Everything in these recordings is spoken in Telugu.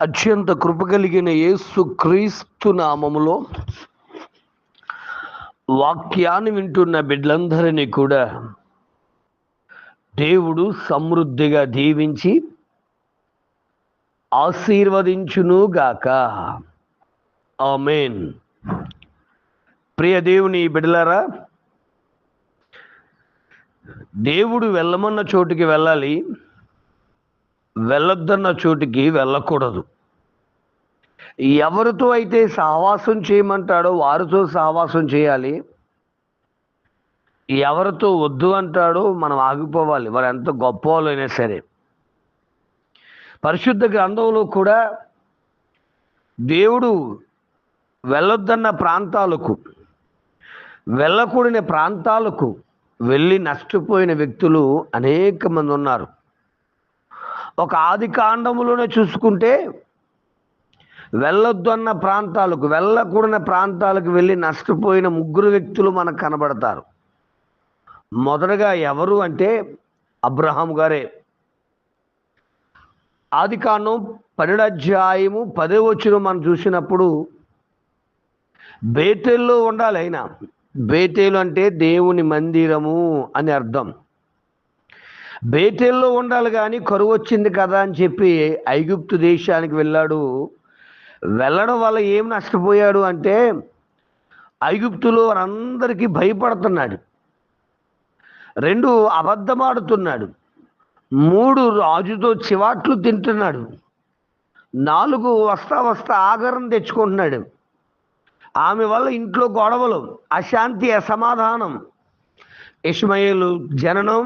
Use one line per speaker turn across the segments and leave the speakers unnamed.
అత్యంత కృప కలిగిన యేసు క్రీస్తు నామములో వాక్యాన్ని వింటున్న బిడ్డలందరినీ కూడా దేవుడు సమృద్ధిగా దీవించి ఆశీర్వదించునుగాక. ఆమేన్. ప్రియ దేవుని బిడ్డలారా, దేవుడు వెళ్ళమన్న చోటికి వెళ్ళాలి, వెళ్ళొద్దన్న చోటికి వెళ్ళకూడదు. ఎవరితో అయితే సహవాసం చేయమంటాడో వారితో సహవాసం చేయాలి, ఎవరితో వద్దు అంటాడో మనం ఆగిపోవాలి, వారు ఎంత గొప్ప వాళ్ళైనా సరే. పరిశుద్ధ గ్రంథంలో కూడా దేవుడు వెళ్ళొద్దన్న ప్రాంతాలకు, వెళ్ళకూడని ప్రాంతాలకు వెళ్ళి నష్టపోయిన వ్యక్తులు అనేక మంది ఉన్నారు. ఒక ఆది కాండములోనే చూసుకుంటే వెళ్ళొద్దు అన్న ప్రాంతాలకు, వెళ్ళకూడని ప్రాంతాలకు వెళ్ళి నష్టపోయిన 3 వ్యక్తులు మనకు కనబడతారు. మొదటగా ఎవరు అంటే అబ్రహాం గారే. ఆది కాండం 12వ అధ్యాయము 10వ వచనం మనం చూసినప్పుడు బేతేల్లో ఉండాలి. అయినా బేతేలు అంటే దేవుని మందిరము అని అర్థం. బేతేల్లో ఉండాలి, కానీ కరువు వచ్చింది కదా అని చెప్పి ఐగుప్తు దేశానికి వెళ్ళాడు. వెళ్ళడం వల్ల ఏం నష్టపోయాడు అంటే ఐగుప్తులో వారందరికీ భయపడుతున్నాడు, 2 అబద్ధమాడుతున్నాడు, 3 రాజుతో చివాట్లు తింటున్నాడు, 4 వస్తా ఆగరం తెచ్చుకుంటున్నాడు. ఆమె వల్ల ఇంట్లో గొడవలు, అశాంతి, అసమాధానం. ఇష్మాయేలు జననం,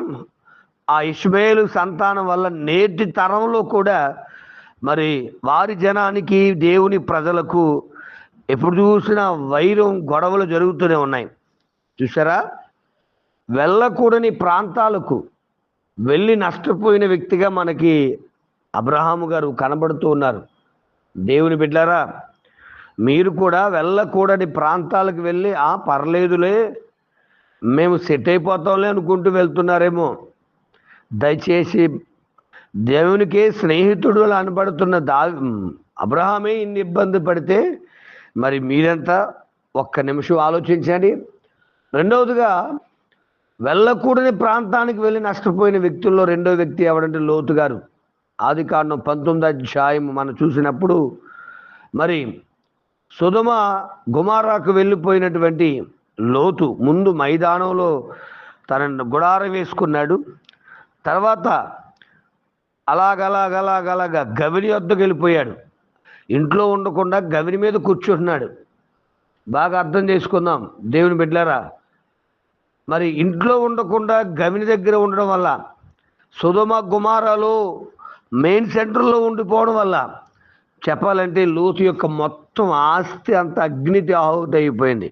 ఆ ఇష్మాయేలు సంతానం వల్ల నేటి తరంలో కూడా మరి వారి జనానికి, దేవుని ప్రజలకు ఎప్పుడు చూసినా వైరం, గొడవలు జరుగుతూనే ఉన్నాయి. చూసారా? వెళ్ళకూడని ప్రాంతాలకు వెళ్ళి నష్టపోయిన వ్యక్తిగా మనకి అబ్రహాము గారు కనబడుతూ ఉన్నారు. దేవుని బిడ్డలారా, మీరు కూడా వెళ్ళకూడని ప్రాంతాలకు వెళ్ళి పర్లేదులే, మేము సెట్ అయిపోతాంలే అనుకుంటూ వెళ్తున్నారేమో. దయచేసి దేవునికే స్నేహితుడు అనబడుతున్న అబ్రహామే ఇన్ని ఇబ్బంది పడితే మరి మీరంతా ఒక్క నిమిషం ఆలోచించండి. రెండవదిగా, వెళ్ళకూడని ప్రాంతానికి వెళ్ళి నష్టపోయిన వ్యక్తుల్లో రెండో వ్యక్తి ఎవరంటే లోతు గారు. ఆది కాండం 19వ అధ్యాయం మనం చూసినప్పుడు మరి సొదొమ గొమొర్రాకు వెళ్ళిపోయినటువంటి లోతు ముందు మైదానంలో తన గుడారం వేసుకున్నాడు. తర్వాత అలాగలాగా గవిని వద్దకు వెళ్ళిపోయాడు. ఇంట్లో ఉండకుండా గవిని మీద కూర్చుంటున్నాడు. బాగా అర్థం చేసుకుందాం దేవుని బిడ్డలారా. మరి ఇంట్లో ఉండకుండా గవిని దగ్గర ఉండడం వల్ల, సొదొమ గొమొర్రాలో మెయిన్ సెంటర్లో ఉండిపోవడం వల్ల చెప్పాలంటే లోతు యొక్క మొత్తం ఆస్తి అంత అగ్నికి ఆహుతి అయిపోయింది.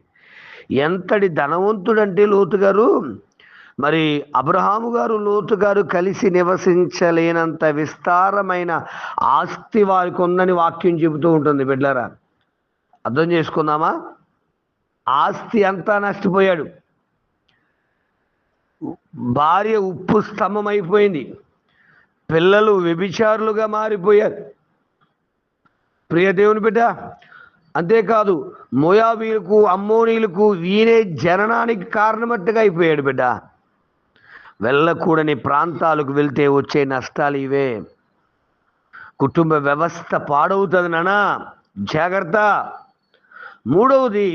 ఎంతటి ధనవంతుడంటే లోతు గారు, మరి అబ్రహాము గారు, లోతు గారు కలిసి నివసించలేనంత విస్తారమైన ఆస్తి వారికి ఉందని వాక్యం చెబుతూ ఉంటుంది. బిడ్డలారా, అర్థం చేసుకుందామా? ఆస్తి అంతా నష్టపోయాడు. భార్య ఉప్పు స్తంభం అయిపోయింది, పిల్లలు వ్యభిచారులుగా మారిపోయారు. ప్రియ దేవుని బిడ్డ, అంతేకాదు మోయాబీలకు, అమ్మోనీలకు ఈయనే జననానికి కారణమట్టుగా అయిపోయాడు. బిడ్డ, వెళ్ళకూడని ప్రాంతాలకు వెళ్తే వచ్చే నష్టాలు ఇవే. కుటుంబ వ్యవస్థ పాడవుతుంది నానా, జాగ్రత్త. మూడవది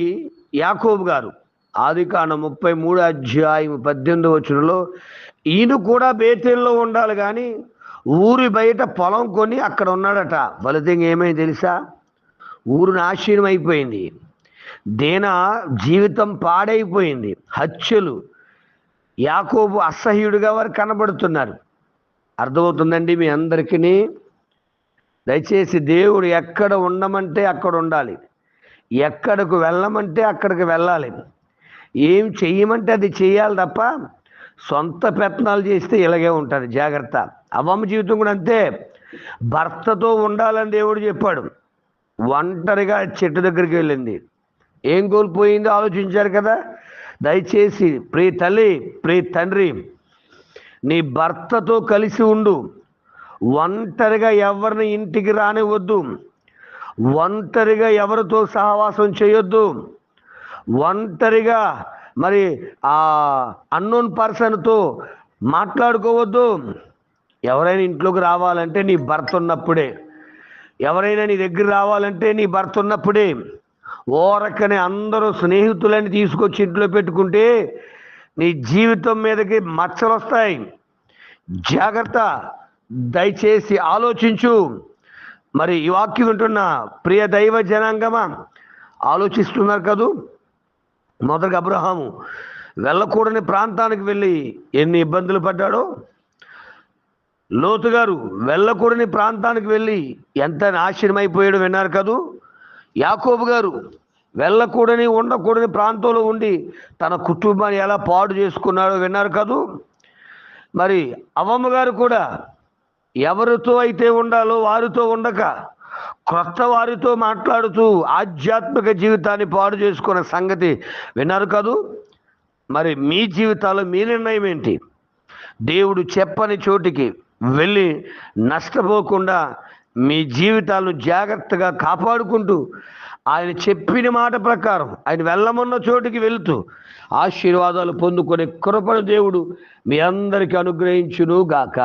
యాకోబు గారు. ఆది కాండం 33వ అధ్యాయం 18వ వచనంలో ఈయన కూడా బేతేల్లో ఉండాలి, కానీ ఊరి బయట పొలం కొని అక్కడ ఉన్నాడట. ఫలితంగా ఏమైంది తెలుసా? ఊరు నాశనం అయిపోయింది, జీవితం పాడైపోయింది, హత్యలు. యాకోబు అసహ్యుడిగా వారు కనబడుతున్నారు. అర్థమవుతుందండి మీ అందరికీ? దయచేసి దేవుడు ఎక్కడ ఉండమంటే అక్కడ ఉండాలి, ఎక్కడకు వెళ్ళమంటే అక్కడికి వెళ్ళాలి, ఏం చెయ్యమంటే అది చెయ్యాలి తప్ప సొంత పెత్తనాలు చేస్తే ఇలాగే ఉంటుంది. జాగ్రత్త. అవ్వమ్మ జీవితం కూడా అంతే. భర్తతో ఉండాలని దేవుడు చెప్పాడు, ఒంటరిగా చెట్టు దగ్గరికి వెళ్ళింది. ఏం కోల్పోయిందో ఆలోచించారు కదా. దయచేసి ప్రియ తల్లి, ప్రియ తండ్రి, నీ భర్తతో కలిసి ఉండు. ఒంటరిగా ఎవరిని ఇంటికి రానివ్వద్దు, ఒంటరిగా ఎవరితో సహవాసం చేయొద్దు, ఒంటరిగా మరి ఆ అన్నోన్ పర్సన్తో మాట్లాడుకోవద్దు. ఎవరైనా ఇంట్లోకి రావాలంటే నీ భర్త ఉన్నప్పుడే, ఎవరైనా నీ దగ్గర రావాలంటే నీ భర్త ఉన్నప్పుడే. ఓరకనే అందరూ స్నేహితులని తీసుకొచ్చి ఇంట్లో పెట్టుకుంటే నీ జీవితం మీదకి మచ్చలు వస్తాయి. జాగ్రత్త, దయచేసి ఆలోచించు. మరి ఈ వాక్యం వింటున్న ప్రియ దైవ జనాంగమా, ఆలోచిస్తున్నారు కదూ. మొదటి అబ్రహాము వెళ్ళకూడని ప్రాంతానికి వెళ్ళి ఎన్ని ఇబ్బందులు పడ్డాడో, లోతు గారు వెళ్ళకూడని ప్రాంతానికి వెళ్ళి ఎంత నాశనమైపోయాడో విన్నారు కదూ. యాకోబు గారు వెళ్ళకూడని ఉండకూడని ప్రాంతంలో ఉండి తన కుటుంబాన్ని ఎలా పాడు చేసుకున్నాడో విన్నారు కదూ. మరి అవ్వమ్మ గారు కూడా ఎవరితో అయితే ఉండాలో వారితో ఉండక క్రొత్త వారితో మాట్లాడుతూ ఆధ్యాత్మిక జీవితాన్ని పాడు చేసుకున్న సంగతి విన్నారు కదూ. మరి మీ జీవితాల్లో మీ నిర్ణయం ఏంటి? దేవుడు చెప్పని చోటికి వెళ్ళి నష్టపోకుండా మీ జీవితాలను జాగ్రత్తగా కాపాడుకుంటూ ఆయన చెప్పిన మాట ప్రకారం ఆయన వెళ్ళమన్న చోటికి వెళుతూ ఆశీర్వాదాలు పొందుకునే కృపను దేవుడు మీ అందరికీ అనుగ్రహించును గాక.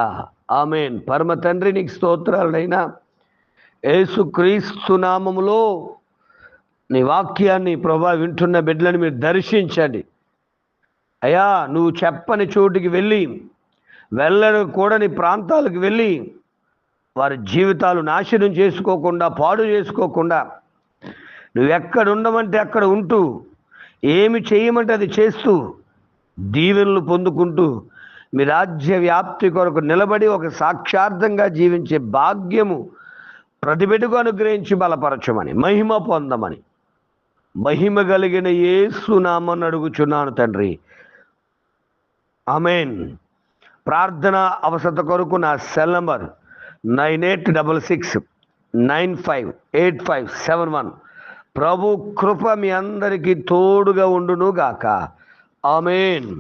ఆమేన్. పరమ తండ్రి నీకు స్తోత్రాలనైనా, యేసుక్రీస్తు నామములో నీ వాక్యాన్ని ప్రభా వింటున్న బిడ్డలను మీరు దర్శించండి అయ్యా. నువ్వు చెప్పని చోటికి వెళ్ళి, వెళ్ళకూడని ప్రాంతాలకు వెళ్ళి వారి జీవితాలు నాశనం చేసుకోకుండా, పాడు చేసుకోకుండా, నువ్వు ఎక్కడ ఉండమంటే అక్కడ ఉంటూ, ఏమి చేయమంటే అది చేస్తూ, దీవెనలు పొందుకుంటూ మీ రాజ్య వ్యాప్తి కొరకు నిలబడి ఒక సాక్షార్థంగా జీవించే భాగ్యము ప్రతి బిడ్డకు అనుగ్రహించి బలపరచమని, మహిమ పొందమని, మహిమ కలిగిన యేసు నామమున అడుగుచున్నాను తండ్రి. ఆమేన్. ప్రార్థన అవసరత కొరకు నా సెల్ నంబర్ 9866958571. ప్రభు కృప మీ అందరికీ తోడుగా ఉండును గాక. ఆమేన్.